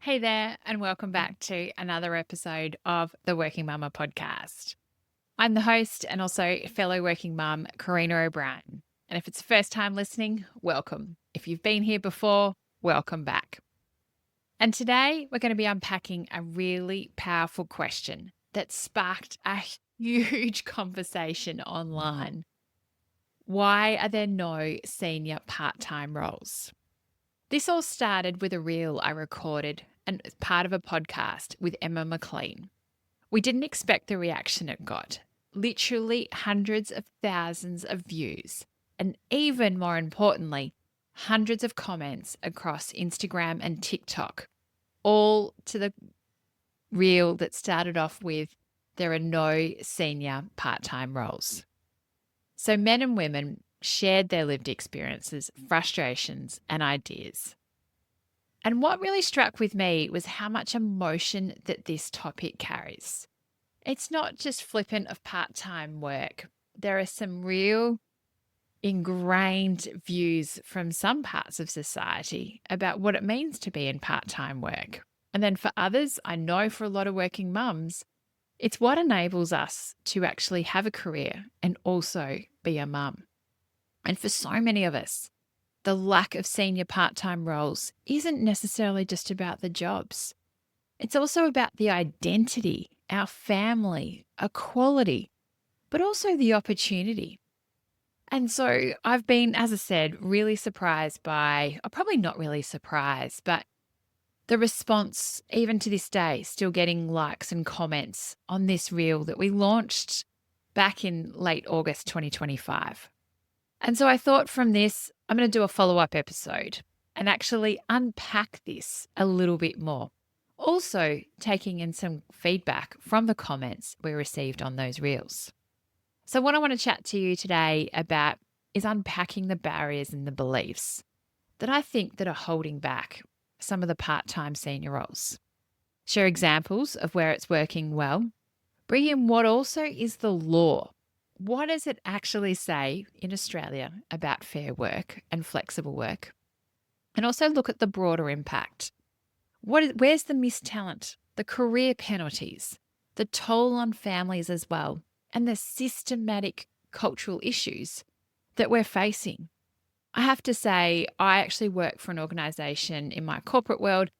Hey there, and welcome back to another episode of the Working Mama podcast. I'm the host and also fellow working mum, Karina O'Brien. And if it's the first time listening, welcome. If you've been here before, welcome back. And today we're going to be unpacking a really powerful question that sparked a huge conversation online. Why are there no senior part-time roles? This all started with a reel I recorded and as part of a podcast with Emma McLean. We didn't expect the reaction it got. Literally hundreds of thousands of views, and even more importantly, hundreds of comments across Instagram and TikTok, all to the reel that started off with, "There are no senior part-time roles." So men and women shared their lived experiences, frustrations, and ideas. And what really struck with me was how much emotion that this topic carries. It's not just flippant of part-time work. There are some real ingrained views from some parts of society about what it means to be in part-time work. And then for others, I know for a lot of working mums, it's what enables us to actually have a career and also be a mum. And for so many of us, the lack of senior part-time roles isn't necessarily just about the jobs. It's also about the identity, our family, equality, but also the opportunity. And so I've been, as I said, really surprised by, or probably not really surprised, but the response, even to this day, still getting likes and comments on this reel that we launched back in late August 2025. And so I thought from this, I'm going to do a follow-up episode and actually unpack this a little bit more. Also taking in some feedback from the comments we received on those reels. So what I want to chat to you today about is unpacking the barriers and the beliefs that I think that are holding back some of the part-time senior roles. Share examples of where it's working well. Bring in what also is the law. What does it actually say in Australia about fair work and flexible work? And also look at the broader impact. Where's the missed talent, the career penalties, the toll on families as well, and the systematic cultural issues that we're facing? I have to say, I actually work for an organisation in my corporate world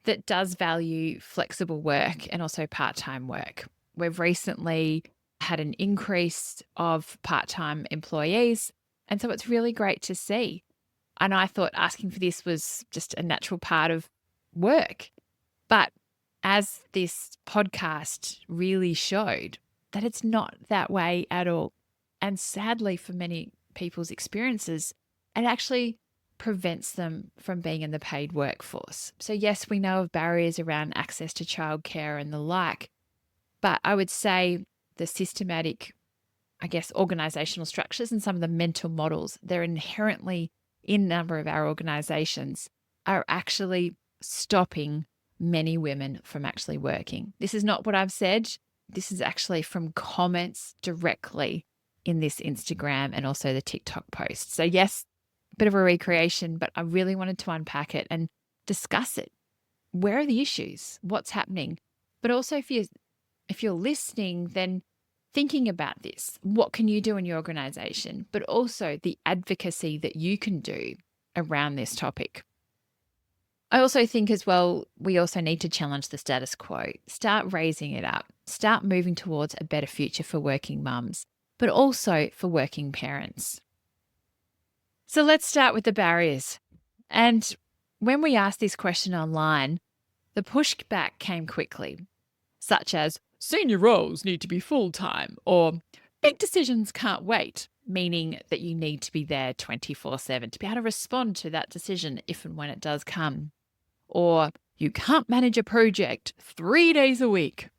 that does value flexible work and also part-time work. We've recently had an increase of part-time employees, and so it's really great to see. And I thought asking for this was just a natural part of work. But as this podcast really showed, that it's not that way at all. And sadly, for many people's experiences, it actually prevents them from being in the paid workforce. So yes, we know of barriers around access to childcare and the like, but I would say the systematic, organizational structures and some of the mental models, they're inherently in a number of our organizations are actually stopping many women from actually working. This is not what I've said. This is actually from comments directly in this Instagram and also the TikTok post. So yes, a bit of a recreation, but I really wanted to unpack it and discuss it. Where are the issues? What's happening? But also if you're listening, then thinking about this, what can you do in your organization, but also the advocacy that you can do around this topic. I also think as well, we also need to challenge the status quo, start raising it up, start moving towards a better future for working mums, but also for working parents. So let's start with the barriers. And when we asked this question online, the pushback came quickly, such as, senior roles need to be full-time, or big decisions can't wait, meaning that you need to be there 24/7 to be able to respond to that decision if and when it does come. Or you can't manage a project 3 days a week.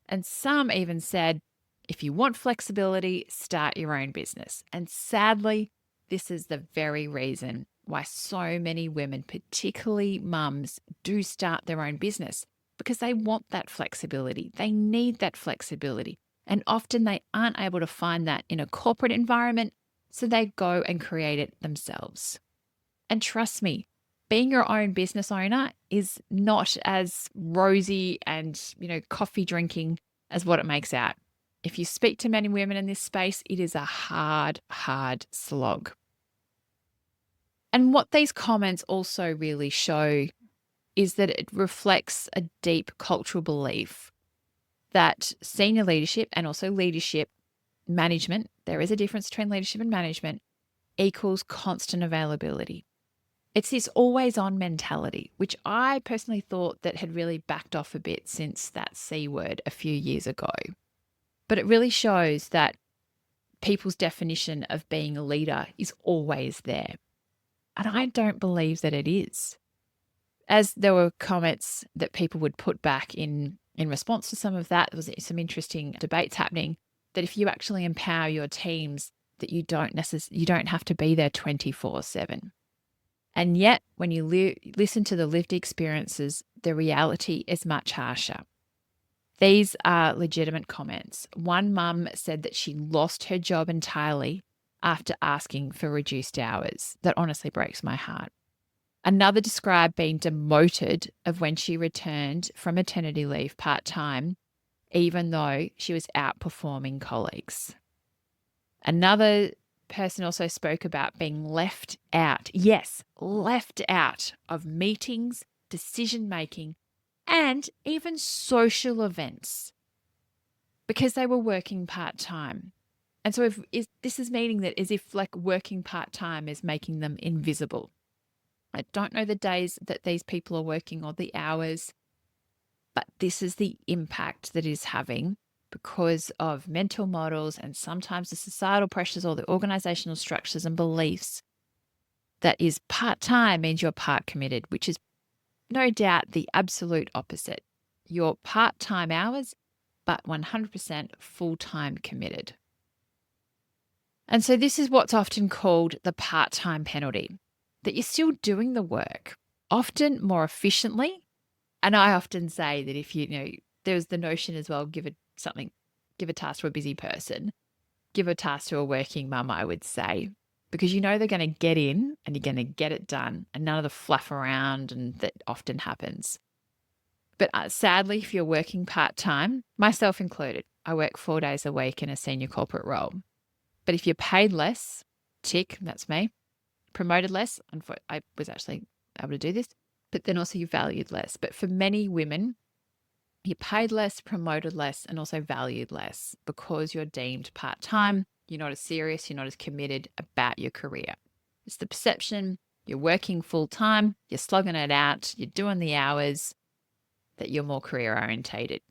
And some even said, if you want flexibility, start your own business. And sadly, this is the very reason why so many women, particularly mums, do start their own business, because they want that flexibility. They need that flexibility. And often they aren't able to find that in a corporate environment, so they go and create it themselves. And trust me, being your own business owner is not as rosy and, coffee drinking as what it makes out. If you speak to many women in this space, it is a hard, hard slog. And what these comments also really show is that it reflects a deep cultural belief that senior leadership and also leadership management, there is a difference between leadership and management, equals constant availability. It's this always on mentality, which I personally thought that had really backed off a bit since that C word a few years ago. But it really shows that people's definition of being a leader is always there. And I don't believe that it is. As there were comments that people would put back in response to some of that, there was some interesting debates happening that if you actually empower your teams, that you don't have to be there 24/7. And yet, when you listen to the lived experiences, the reality is much harsher. These are legitimate comments. One mum said that she lost her job entirely after asking for reduced hours. That honestly breaks my heart. Another described being demoted of when she returned from maternity leave part-time, even though she was outperforming colleagues. Another person also spoke about being left out. Yes, left out of meetings, decision-making, and even social events because they were working part-time. And so this is meaning that as if like working part-time is making them invisible. I don't know the days that these people are working or the hours, but this is the impact that is having because of mental models and sometimes the societal pressures or the organizational structures and beliefs that is part-time means you're part committed, which is no doubt the absolute opposite. You're part-time hours, but 100% full-time committed. And so this is what's often called the part-time penalty, that you're still doing the work, often more efficiently. And I often say that if there's the notion as well, give a task to a busy person, give a task to a working mum, I would say, because they're going to get in and you're going to get it done and none of the fluff around, and that often happens. But sadly, if you're working part-time, myself included, I work 4 days a week in a senior corporate role. But if you're paid less, tick, that's me, promoted less, I was actually able to do this, but then also you're valued less. But for many women, you're paid less, promoted less, and also valued less because you're deemed part-time. You're not as serious, you're not as committed about your career. It's the perception you're working full-time, you're slogging it out, you're doing the hours, that you're more career-orientated.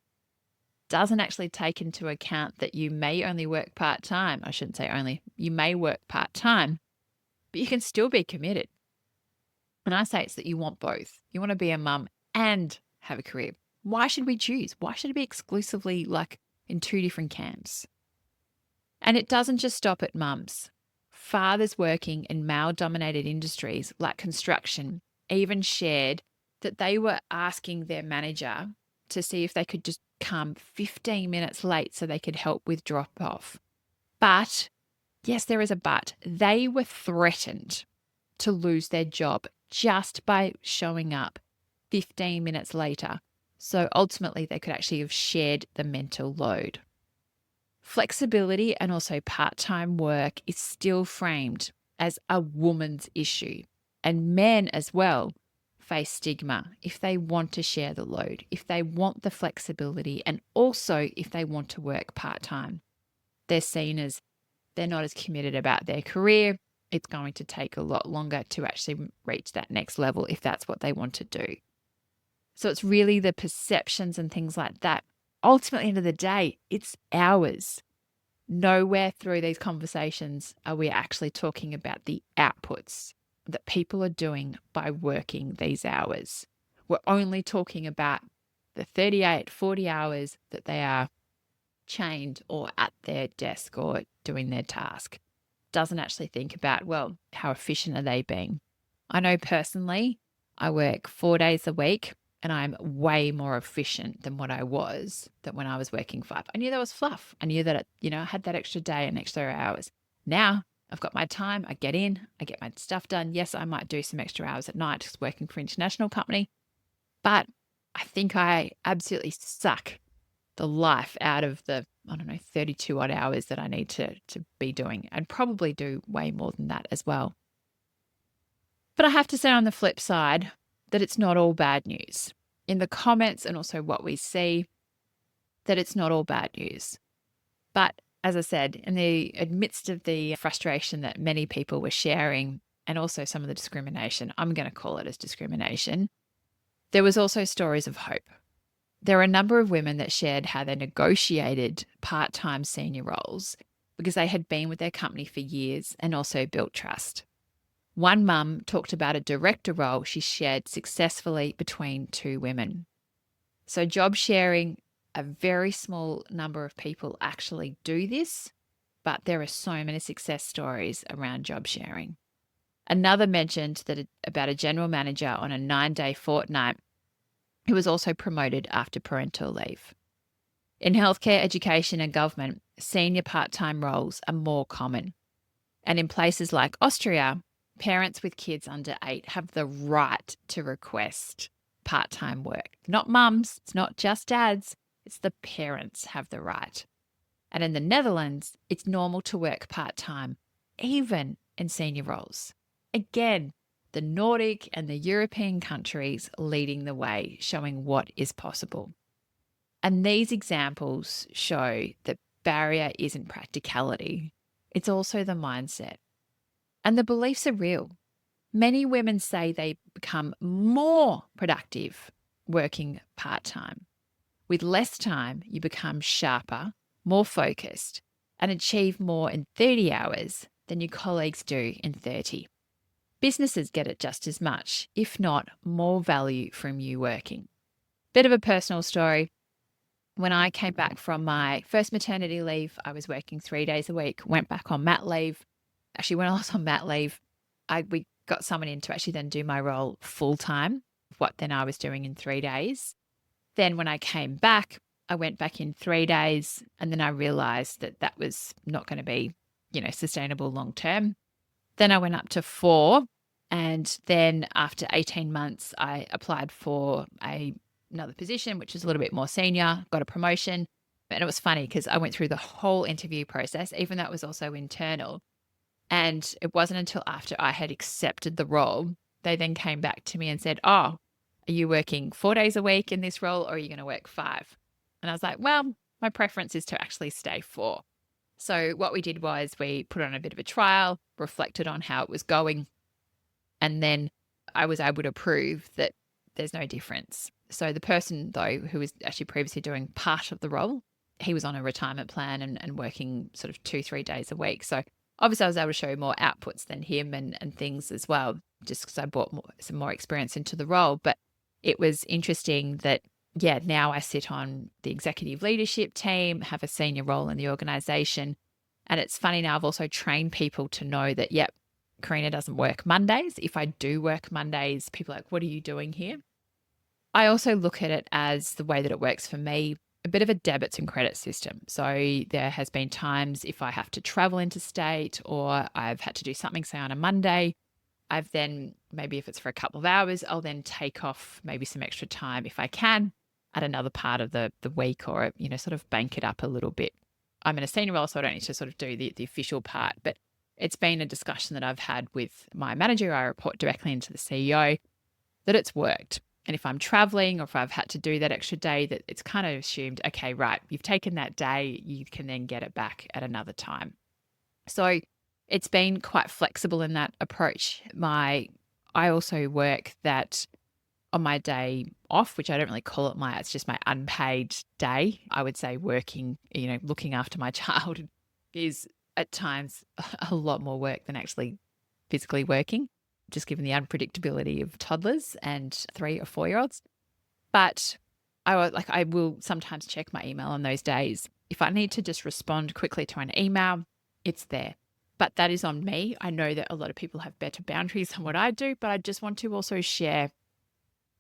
Doesn't actually take into account that you may only work part-time. I shouldn't say only. You may work part-time, but you can still be committed. And I say it's that you want both. You want to be a mum and have a career. Why should we choose? Why should it be exclusively like in two different camps? And it doesn't just stop at mums. Fathers working in male-dominated industries like construction even shared that they were asking their manager to see if they could just come 15 minutes late so they could help with drop-off. But, yes, there is a but, they were threatened to lose their job just by showing up 15 minutes later. So ultimately, they could actually have shared the mental load. Flexibility and also part-time work is still framed as a woman's issue, and men as well face stigma if they want to share the load, if they want the flexibility, and also if they want to work part-time. They're seen as they're not as committed about their career. It's going to take a lot longer to actually reach that next level if that's what they want to do. So it's really the perceptions and things like that. Ultimately, at the end of the day, it's hours. Nowhere through these conversations are we actually talking about the outputs that people are doing by working these hours. We're only talking about the 38, 40 hours that they are chained or at their desk or doing their task. Doesn't actually think about, well, how efficient are they being? I know personally, I work 4 days a week and I'm way more efficient than what I was than when I was working 5. I knew that was fluff. I knew that, I had that extra day and extra hours. Now I've got my time, I get in, I get my stuff done. Yes, I might do some extra hours at night just working for an international company, but I think I absolutely suck the life out of the, 32 odd hours that I need to be doing, and probably do way more than that as well. But I have to say on the flip side that it's not all bad news. In the comments and also what we see, that it's not all bad news. But as I said, in the midst of the frustration that many people were sharing and also some of the discrimination, I'm going to call it as discrimination, there was also stories of hope. There were a number of women that shared how they negotiated part-time senior roles because they had been with their company for years and also built trust. One mum talked about a director role she shared successfully between two women. So job sharing, a very small number of people actually do this, but there are so many success stories around job sharing. Another mentioned that about a general manager on a 9-day fortnight who was also promoted after parental leave. In healthcare, education, and government, senior part-time roles are more common. And in places like Austria, parents with kids under 8 have the right to request part-time work. Not mums, it's not just dads, it's the parents have the right. And in the Netherlands, it's normal to work part-time, even in senior roles. Again, the Nordic and the European countries leading the way, showing what is possible. And these examples show that barrier isn't practicality, it's also the mindset. And the beliefs are real. Many women say they become more productive working part-time. With less time, you become sharper, more focused, and achieve more in 30 hours than your colleagues do in 30. Businesses get it just as much, if not more value from you working. Bit of a personal story. When I came back from my first maternity leave, I was working 3 days a week, went back on mat leave. Actually, when I was on mat leave, we got someone in to actually then do my role full time, what then I was doing in 3 days. Then when I came back, I went back in 3 days, and then I realized that that was not going to be, sustainable long term. Then I went up to 4, and then after 18 months, I applied for another position, which is a little bit more senior, got a promotion. And it was funny because I went through the whole interview process, even though it was also internal. And it wasn't until after I had accepted the role, they then came back to me and said, "Oh, are you working 4 days a week in this role, or are you going to work 5?" And I was like, well, my preference is to actually stay 4. So what we did was we put on a bit of a trial, reflected on how it was going, and then I was able to prove that there's no difference. So the person, though, who was actually previously doing part of the role, he was on a retirement plan and working sort of 2-3 days a week. So obviously I was able to show more outputs than him and things as well, just because I brought some more experience into the role. But it was interesting that, yeah, now I sit on the executive leadership team, have a senior role in the organization. And it's funny now, I've also trained people to know that, yep, Karina doesn't work Mondays. If I do work Mondays, people are like, what are you doing here? I also look at it as the way that it works for me, a bit of a debits and credit system. So there has been times if I have to travel interstate or I've had to do something, say on a Monday, I've then, maybe if it's for a couple of hours, I'll then take off maybe some extra time if I can at another part of the week, or, sort of bank it up a little bit. I'm in a senior role, so I don't need to sort of do the official part, but it's been a discussion that I've had with my manager. I report directly into the CEO, that it's worked. And if I'm traveling or if I've had to do that extra day, that it's kind of assumed, okay, right, you've taken that day, you can then get it back at another time. So it's been quite flexible in that approach. I also work that on my day off, which I don't really call it it's just my unpaid day. I would say working, looking after my child is at times a lot more work than actually physically working, just given the unpredictability of toddlers and 3 or 4-year-olds. But I will sometimes check my email on those days. If I need to just respond quickly to an email, it's there. But that is on me. I know that a lot of people have better boundaries than what I do, but I just want to also share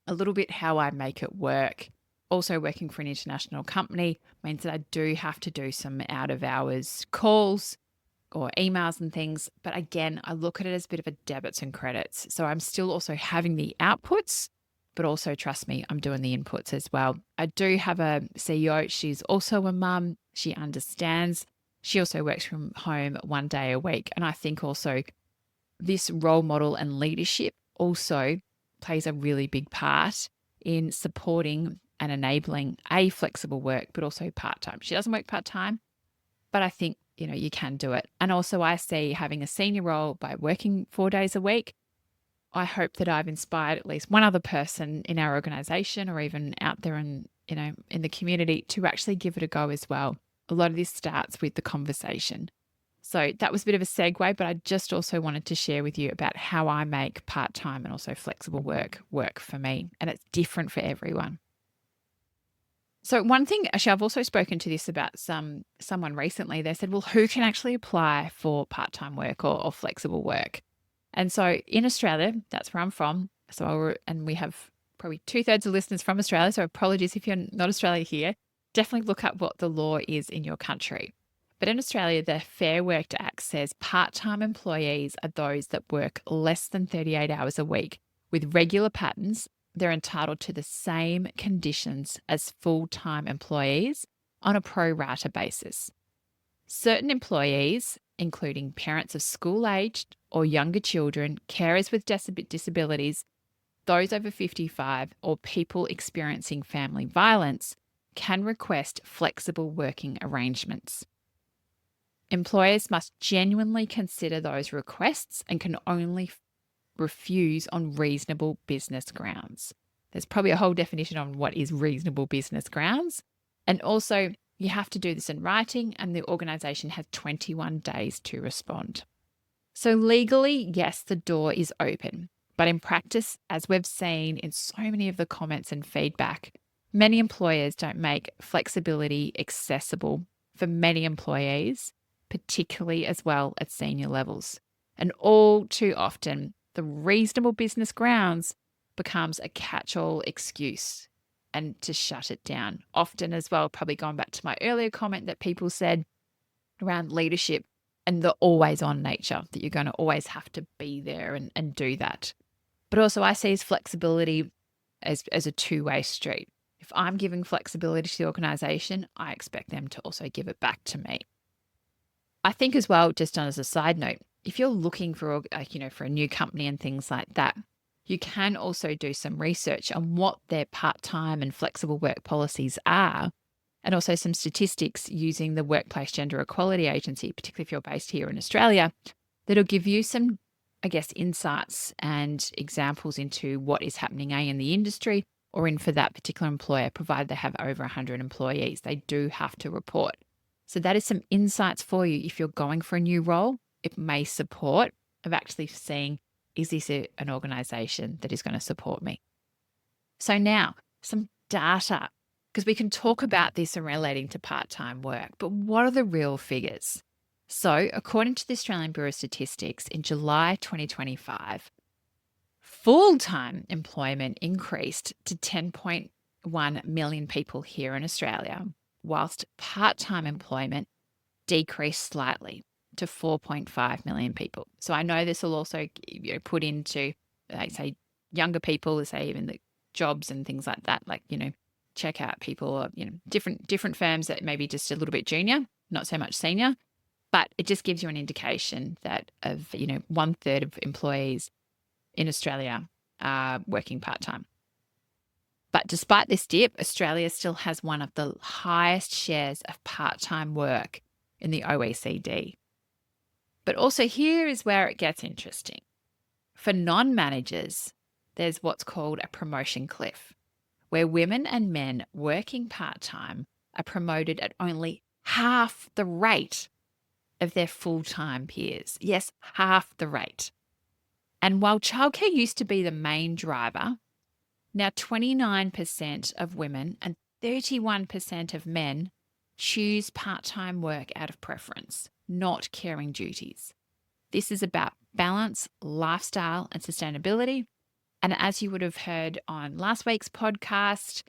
a little bit how I make it work. Also, working for an international company means that I do have to do some out of hours calls. or emails and things. But again, I look at it as a bit of a debits and credits. So I'm still also having the outputs, but also trust me, I'm doing the inputs as well. I do have a CEO. She's also a mum. She understands. She also works from home 1 day a week. And I think also this role model and leadership also plays a really big part in supporting and enabling flexible work, but also part-time. She doesn't work part-time, but I think, you can do it. And also I see having a senior role by working 4 days a week. I hope that I've inspired at least one other person in our organization or even out there in the community to actually give it a go as well. A lot of this starts with the conversation. So that was a bit of a segue, but I just also wanted to share with you about how I make part-time and also flexible work for me. And it's different for everyone. So one thing, actually, I've also spoken to this about someone recently. They said, well, who can actually apply for part-time work or flexible work? And so in Australia, that's where I'm from. And we have probably 2/3 of listeners from Australia. So apologies if you're not Australia here. Definitely look up what the law is in your country. But in Australia, the Fair Work Act says part-time employees are those that work less than 38 hours a week with regular patterns. They're entitled to the same conditions as full-time employees on a pro rata basis. Certain employees, including parents of school-aged or younger children, carers with disabilities, those over 55, or people experiencing family violence, can request flexible working arrangements. Employers must genuinely consider those requests and can only refuse on reasonable business grounds. There's probably a whole definition on what is reasonable business grounds. And also, you have to do this in writing, and the organisation has 21 days to respond. So legally, yes, the door is open. But in practice, as we've seen in so many of the comments and feedback, many employers don't make flexibility accessible for many employees, particularly as well at senior levels. And all too often, the reasonable business grounds becomes a catch-all excuse and to shut it down. Often as well, probably going back to my earlier comment that people said around leadership and the always-on nature, that you're going to always have to be there and do that. But also I see flexibility as a two-way street. If I'm giving flexibility to the organisation, I expect them to also give it back to me. I think as well, just on as a side note, if you're looking for a new company and things like that, you can also do some research on what their part-time and flexible work policies are, and also some statistics using the Workplace Gender Equality Agency, particularly if you're based here in Australia, that'll give you some, insights and examples into what is happening, in the industry or in for that particular employer, provided they have over 100 employees. They do have to report. So that is some insights for you if you're going for a new role. It may support of actually seeing, is this an organisation that is going to support me? So now, some data, because we can talk about this in relating to part-time work, but what are the real figures? So according to the Australian Bureau of Statistics, in July 2025, full-time employment increased to 10.1 million people here in Australia, whilst part-time employment decreased slightly to 4.5 million people. So I know this will also put into, like, say, younger people, say even the jobs and things like that, check out people, different firms that may be just a little bit junior, not so much senior, but it just gives you an indication that of, 1/3 of employees in Australia are working part-time. But despite this dip, Australia still has one of the highest shares of part-time work in the OECD. But also here is where it gets interesting. For non-managers, there's what's called a promotion cliff, where women and men working part-time are promoted at only half the rate of their full-time peers. Yes, half the rate. And while childcare used to be the main driver, now 29% of women and 31% of men choose part-time work out of preference, not caring duties. This is about balance, lifestyle, and sustainability. And as you would have heard on last week's podcast,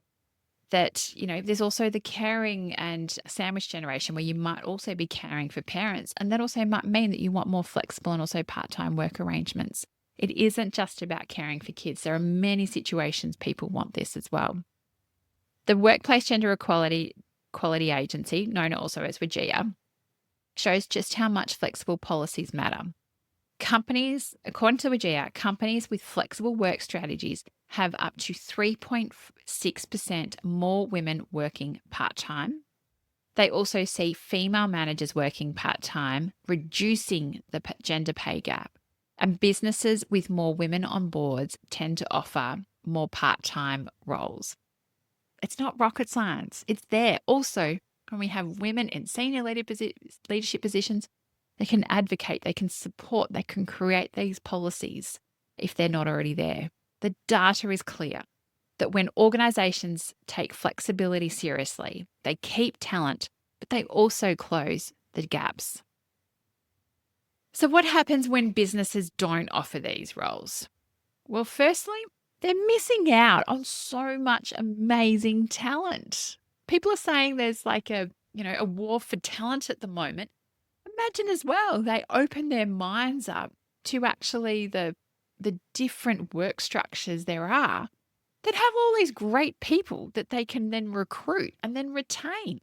that, there's also the caring and sandwich generation where you might also be caring for parents. And that also might mean that you want more flexible and also part-time work arrangements. It isn't just about caring for kids. There are many situations people want this as well. The Workplace Gender Equality Agency, known also as WGEA, shows just how much flexible policies matter. Companies, according to WGEA, companies with flexible work strategies have up to 3.6% more women working part-time. They also see female managers working part-time, reducing the gender pay gap. And businesses with more women on boards tend to offer more part-time roles. It's not rocket science. It's there. Also, when we have women in senior leadership positions, they can advocate, they can support, they can create these policies if they're not already there. The data is clear that when organizations take flexibility seriously, they keep talent, but they also close the gaps. So what happens when businesses don't offer these roles? Well, firstly, they're missing out on so much amazing talent. People are saying there's like a war for talent at the moment. Imagine as well, they open their minds up to actually the different work structures there are that have all these great people that they can then recruit and then retain.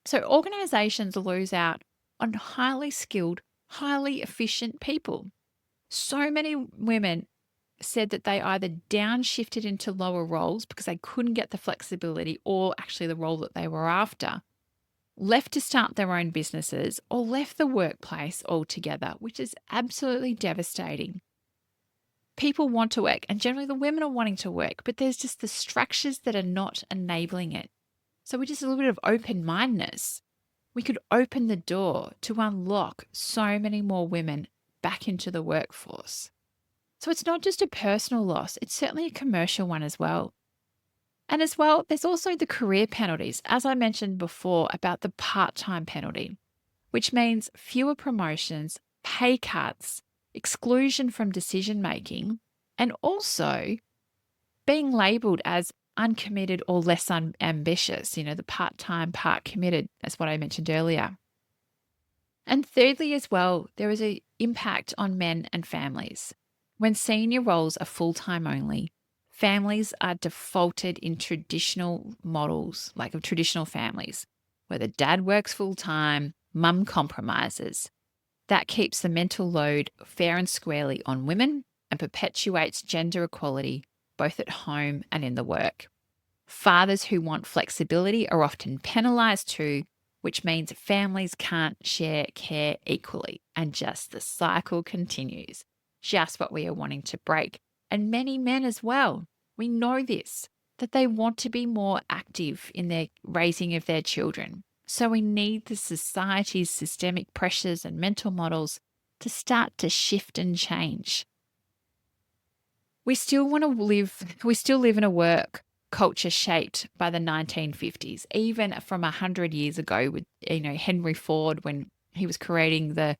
So organizations lose out on highly skilled, highly efficient people. So many women said that they either downshifted into lower roles because they couldn't get the flexibility or actually the role that they were after, left to start their own businesses, or left the workplace altogether, which is absolutely devastating. People want to work, and generally the women are wanting to work, but there's just the structures that are not enabling it. So we're just a little bit of open-mindedness. We could open the door to unlock so many more women back into the workforce. So it's not just a personal loss, it's certainly a commercial one as well. And as well, there's also the career penalties, as I mentioned before about the part-time penalty, which means fewer promotions, pay cuts, exclusion from decision-making, and also being labelled as uncommitted or less ambitious, the part-time, part committed, that's what I mentioned earlier. And thirdly as well, there is an impact on men and families. When senior roles are full-time only, families are defaulted in traditional models, like of traditional families, where the dad works full-time, mum compromises. That keeps the mental load fair and squarely on women and perpetuates gender equality both at home and in the work. Fathers who want flexibility are often penalised too, which means families can't share care equally, and just the cycle continues. Just what we are wanting to break. And many men as well. We know this, that they want to be more active in their raising of their children. So we need the society's systemic pressures and mental models to start to shift and change. We still live in a work culture shaped by the 1950s, even from 100 years ago with, Henry Ford, when he was creating the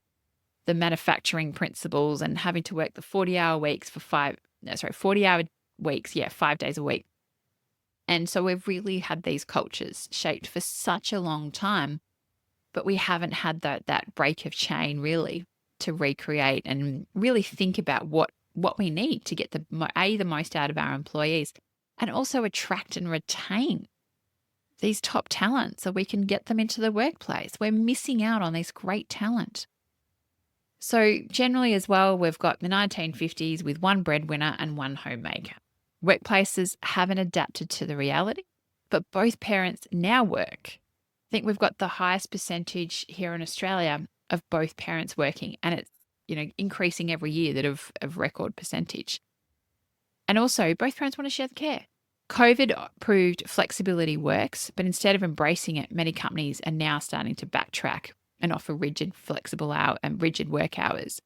manufacturing principles and having to work the 40-hour weeks 40-hour weeks, 5 days a week. And so we've really had these cultures shaped for such a long time, but we haven't had that break of chain really to recreate and really think about what we need to get the most out of our employees, and also attract and retain these top talent so we can get them into the workplace. We're missing out on this great talent. So generally as well, we've got the 1950s with one breadwinner and one homemaker. Workplaces haven't adapted to the reality, but both parents now work. I think we've got the highest percentage here in Australia of both parents working, and it's increasing every year, that of record percentage. And also both parents want to share the care. COVID proved flexibility works, but instead of embracing it, many companies are now starting to backtrack and offer rigid rigid work hours.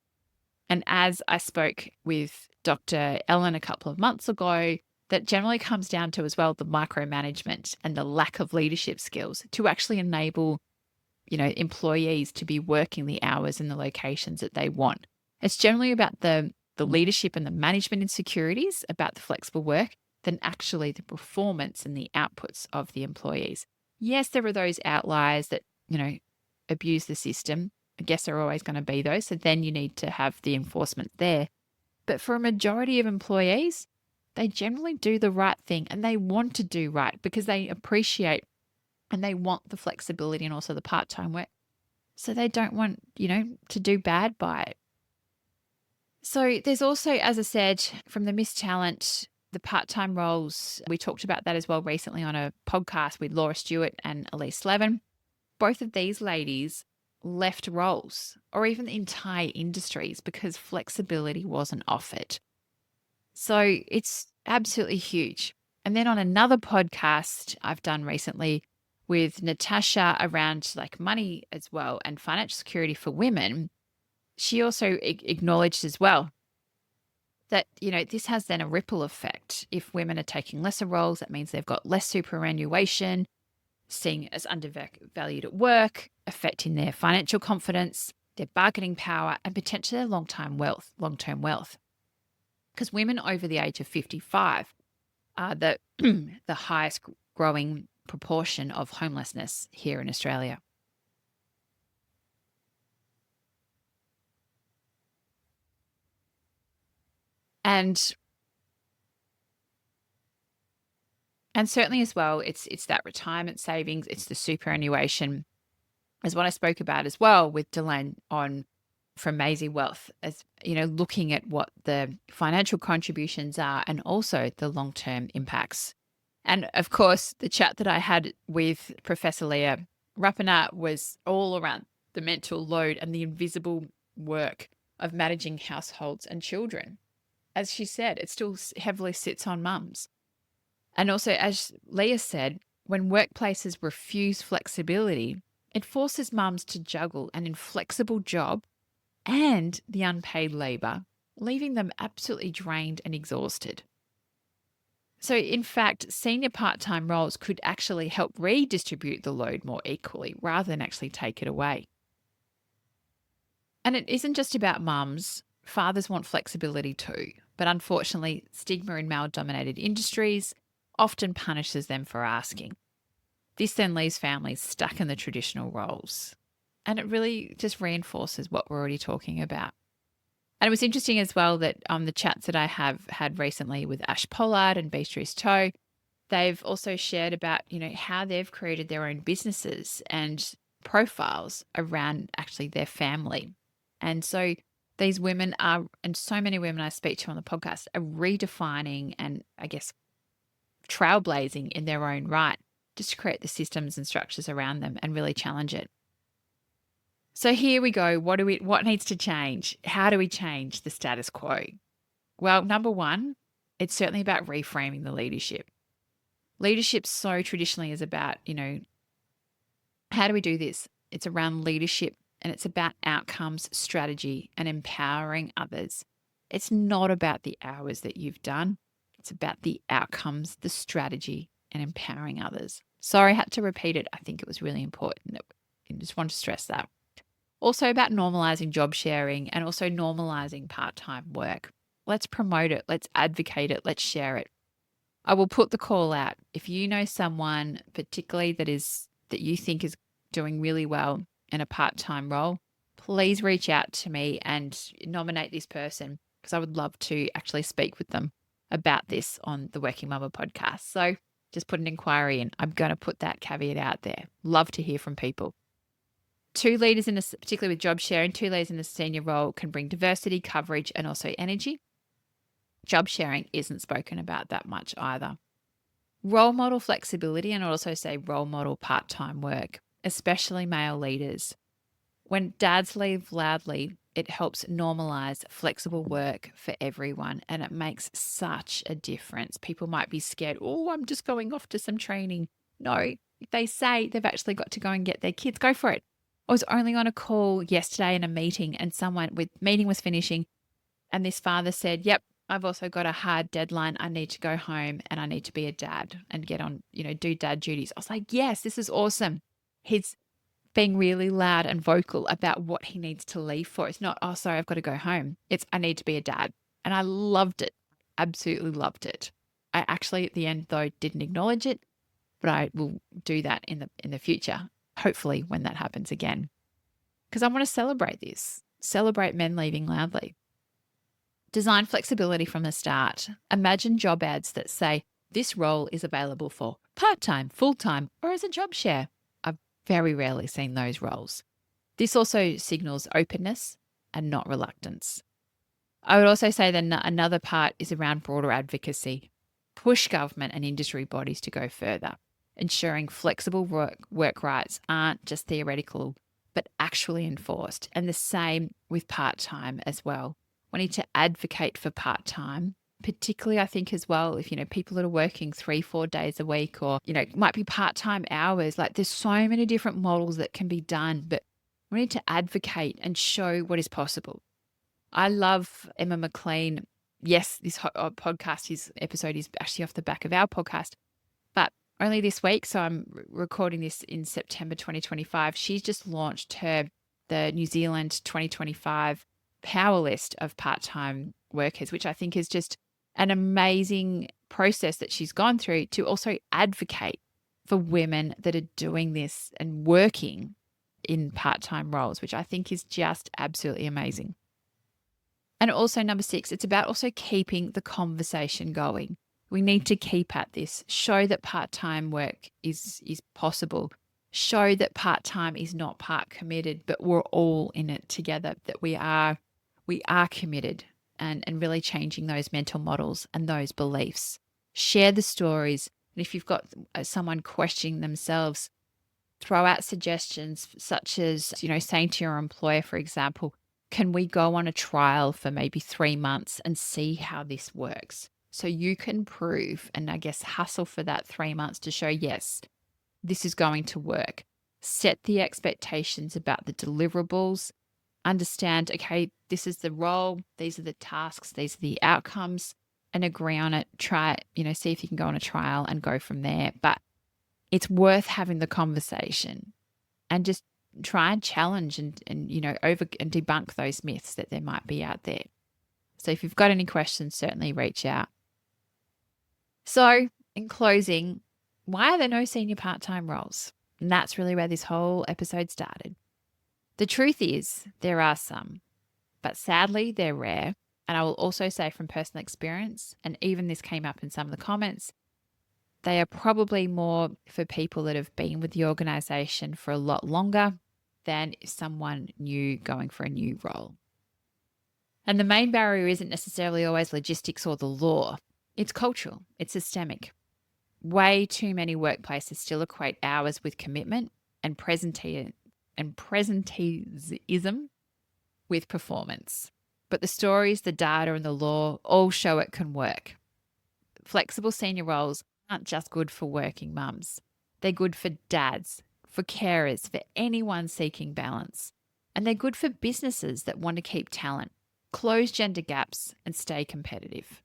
And as I spoke with Dr. Ellen a couple of months ago, that generally comes down to as well the micromanagement and the lack of leadership skills to actually enable, employees to be working the hours in the locations that they want. It's generally about the leadership and the management insecurities about the flexible work than actually the performance and the outputs of the employees. Yes, there are those outliers that, abuse the system. I guess there are always going to be those. So then you need to have the enforcement there. But for a majority of employees, they generally do the right thing and they want to do right because they appreciate and they want the flexibility and also the part-time work. So they don't want, to do bad by it. So there's also, as I said, from the Miss Talent, the part-time roles. We talked about that as well recently on a podcast with Laura Stewart and Elise Levin. Both of these ladies left roles or even entire industries because flexibility wasn't offered. So it's absolutely huge. And then on another podcast I've done recently with Natasha around like money as well and financial security for women, she also acknowledged as well that, this has then a ripple effect. If women are taking lesser roles, that means they've got less superannuation, seen as undervalued at work, affecting their financial confidence, their bargaining power, and potentially their long-term wealth. Because women over the age of 55 are the highest growing proportion of homelessness here in Australia. And certainly as well, it's that retirement savings, it's the superannuation, as what I spoke about as well with Delane from Maisie Wealth, as looking at what the financial contributions are and also the long-term impacts. And of course, the chat that I had with Professor Leah Rapana was all around the mental load and the invisible work of managing households and children. As she said, it still heavily sits on mums. And also, as Leah said, when workplaces refuse flexibility, it forces mums to juggle an inflexible job and the unpaid labour, leaving them absolutely drained and exhausted. So, in fact, senior part-time roles could actually help redistribute the load more equally rather than actually take it away. And it isn't just about mums. Fathers want flexibility too, but unfortunately, stigma in male-dominated industries often punishes them for asking. This then leaves families stuck in the traditional roles. And it really just reinforces what we're already talking about. And it was interesting as well that the chats that I have had recently with Ash Pollard and Beatrice Toe, they've also shared about, how they've created their own businesses and profiles around actually their family. And so these women are, and so many women I speak to on the podcast, are redefining and I guess trailblazing in their own right just to create the systems and structures around them and really challenge it. So here we go. What needs to change? How do we change the status quo? Well, number one, it's certainly about reframing the leadership. Leadership so traditionally is about, how do we do this? It's around leadership and it's about outcomes, strategy, and empowering others. It's not about the hours that you've done. It's about the outcomes, the strategy, and empowering others. Sorry, I had to repeat it. I think it was really important. I just want to stress that. Also about normalizing job sharing and also normalizing part-time work. Let's promote it. Let's advocate it. Let's share it. I will put the call out. If you know someone particularly that you think is doing really well in a part-time role, please reach out to me and nominate this person because I would love to actually speak with them about this on the Working Mama podcast. So just put an inquiry in. I'm going to put that caveat out there. Love to hear from people. Two leaders particularly with job sharing, 2 leaders in a senior role can bring diversity, coverage, and also energy. Job sharing isn't spoken about that much either. Role model flexibility, and I'd also say role model part-time work, especially male leaders. When dads leave loudly, it helps normalize flexible work for everyone, and it makes such a difference. People might be scared, I'm just going off to some training. No, if they say they've actually got to go and get their kids, go for it. I was only on a call yesterday in a meeting and meeting was finishing and this father said, yep, I've also got a hard deadline. I need to go home and I need to be a dad and get on, do dad duties. I was like, yes, this is awesome. He's being really loud and vocal about what he needs to leave for. It's not, sorry, I've got to go home. It's, I need to be a dad. And I loved it. Absolutely loved it. I actually at the end though didn't acknowledge it, but I will do that in the future, hopefully when that happens again. Because I want to celebrate this, celebrate men leaving loudly. Design flexibility from the start. Imagine job ads that say, this role is available for part-time, full-time, or as a job share. I've very rarely seen those roles. This also signals openness and not reluctance. I would also say that another part is around broader advocacy. Push government and industry bodies to go further, ensuring flexible work rights aren't just theoretical, but actually enforced. And the same with part-time as well. We need to advocate for part-time, particularly I think as well, if, people that are working 3-4 days a week or, it might be part-time hours, like there's so many different models that can be done, but we need to advocate and show what is possible. I love Emma McLean. Yes, this podcast, his episode is actually off the back of our podcast, but only this week, so I'm recording this in September 2025, she's just launched the New Zealand 2025 power list of part-time workers, which I think is just an amazing process that she's gone through to also advocate for women that are doing this and working in part-time roles, which I think is just absolutely amazing. And also number 6, it's about also keeping the conversation going. We need to keep at this, show that part-time work is possible, show that part-time is not part committed, but we're all in it together, that we are committed and really changing those mental models and those beliefs. Share the stories. And if you've got someone questioning themselves, throw out suggestions such as, saying to your employer, for example, can we go on a trial for maybe 3 months and see how this works? So you can prove and I guess hustle for that 3 months to show, yes, this is going to work. Set the expectations about the deliverables. Understand, okay, this is the role, these are the tasks, these are the outcomes, and agree on it. Try it, see if you can go on a trial and go from there. But it's worth having the conversation and just try and challenge and debunk those myths that there might be out there. So if you've got any questions, certainly reach out. So in closing, why are there no senior part-time roles? And that's really where this whole episode started. The truth is there are some, but sadly they're rare. And I will also say from personal experience, and even this came up in some of the comments, they are probably more for people that have been with the organisation for a lot longer than someone new going for a new role. And the main barrier isn't necessarily always logistics or the law. It's cultural. It's systemic. Way too many workplaces still equate hours with commitment and presenteeism with performance. But the stories, the data, and the law all show it can work. Flexible senior roles aren't just good for working mums. They're good for dads, for carers, for anyone seeking balance. And they're good for businesses that want to keep talent, close gender gaps, and stay competitive.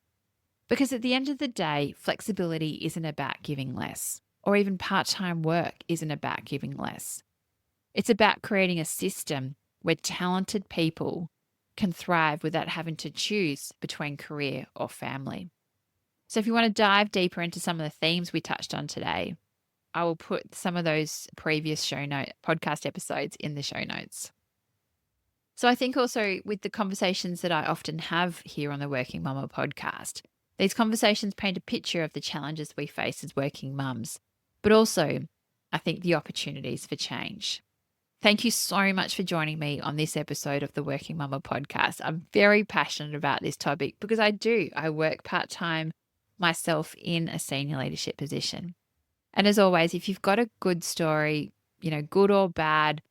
Because at the end of the day, flexibility isn't about giving less, or even part-time work isn't about giving less. It's about creating a system where talented people can thrive without having to choose between career or family. So if you want to dive deeper into some of the themes we touched on today, I will put some of those previous podcast episodes in the show notes. So I think also with the conversations that I often have here on the Working Mama podcast, these conversations paint a picture of the challenges we face as working mums, but also I think the opportunities for change. Thank you so much for joining me on this episode of the Working Mama podcast. I'm very passionate about this topic because I work part-time myself in a senior leadership position. And as always, if you've got a good story, good or bad,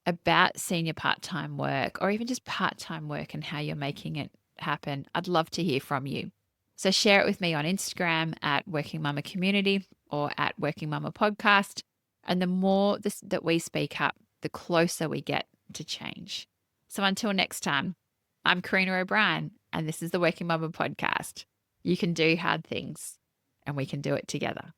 about senior part-time work or even just part-time work and how you're making it happen, I'd love to hear from you. So share it with me on Instagram at Working Mama Community or at Working Mama Podcast. And the more that we speak up, the closer we get to change. So until next time, I'm Karina O'Brien, and this is the Working Mama Podcast. You can do hard things, and we can do it together.